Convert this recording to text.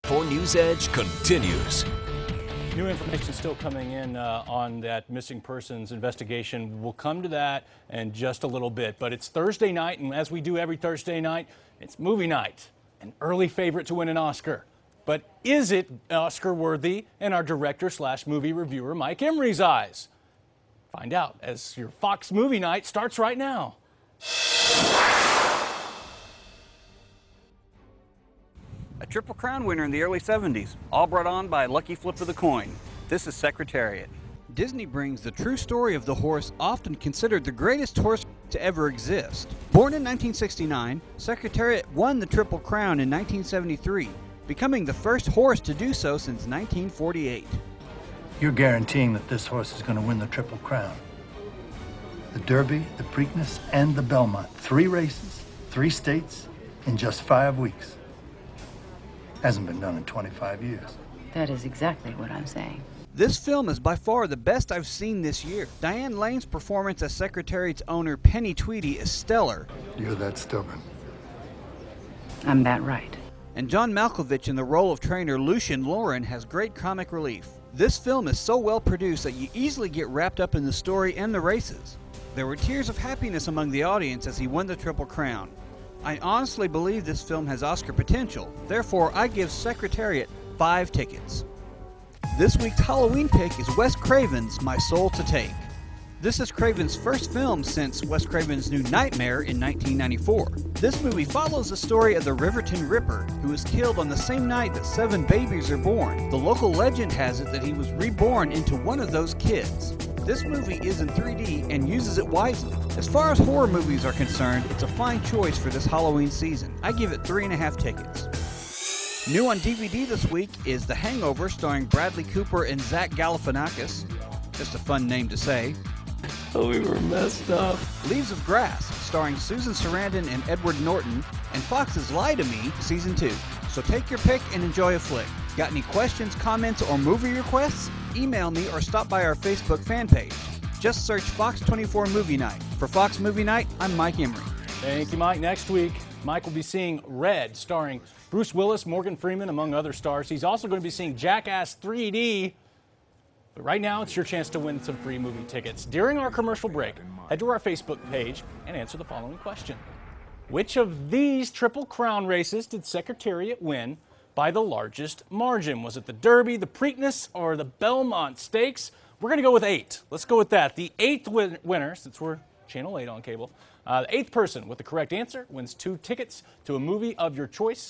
4 News Edge continues. New information still coming in on that missing persons investigation. We'll come to that in just a little bit. But it's Thursday night, and as we do every Thursday night, it's movie night. An early favorite to win an Oscar. But is it Oscar worthy in our director/movie reviewer Mike Emery's eyes? Find out as your Fox Movie Night starts right now. A Triple Crown winner in the early 70s, all brought on by a lucky flip of the coin. This is Secretariat. Disney brings the true story of the horse often considered the greatest horse to ever exist. Born in 1969, Secretariat won the Triple Crown in 1973, becoming the first horse to do so since 1948. You're guaranteeing that this horse is going to win the Triple Crown. The Derby, the Preakness, and the Belmont. 3 races, 3 states, in just 5 weeks. Hasn't been done in 25 years. That is exactly what I'm saying. This film is by far the best I've seen this year. Diane Lane's performance as Secretariat's owner, Penny Tweedy, is stellar. You're that stubborn. I'm that right. And John Malkovich in the role of trainer Lucien Lauren has great comic relief. This film is so well produced that you easily get wrapped up in the story and the races. There were tears of happiness among the audience as he won the Triple Crown. I honestly believe this film has Oscar potential, therefore I give Secretariat 5 tickets. This week's Halloween pick is Wes Craven's My Soul to Take. This is Craven's first film since Wes Craven's New Nightmare in 1994. This movie follows the story of the Riverton Ripper, who was killed on the same night that 7 babies are born. The local legend has it that he was reborn into one of those kids. This movie is in 3D and uses it wisely. As far as horror movies are concerned, it's a fine choice for this Halloween season. I give it 3.5 tickets. New on DVD this week is The Hangover, starring Bradley Cooper and Zach Galifianakis. Just a fun name to say. Oh, we were messed up. Leaves of Grass, starring Susan Sarandon and Edward Norton, and Fox's Lie to Me, Season 2. So take your pick and enjoy a flick. Got any questions, comments, or movie requests? Email me or stop by our Facebook fan page. Just search Fox 24 Movie Night. For Fox Movie Night, I'm Mike Emery. Thank you, Mike. Next week, Mike will be seeing Red, starring Bruce Willis, Morgan Freeman, among other stars. He's also going to be seeing Jackass 3D. But right now, it's your chance to win some free movie tickets. During our commercial break, head to our Facebook page and answer the following question. Which of these Triple Crown races did Secretariat win by the largest margin? Was it the Derby, the Preakness, or the Belmont Stakes? We're going to go with 8. Let's go with that. The 8th winner, since we're Channel 8 on cable, the 8th person with the correct answer wins 2 tickets to a movie of your choice.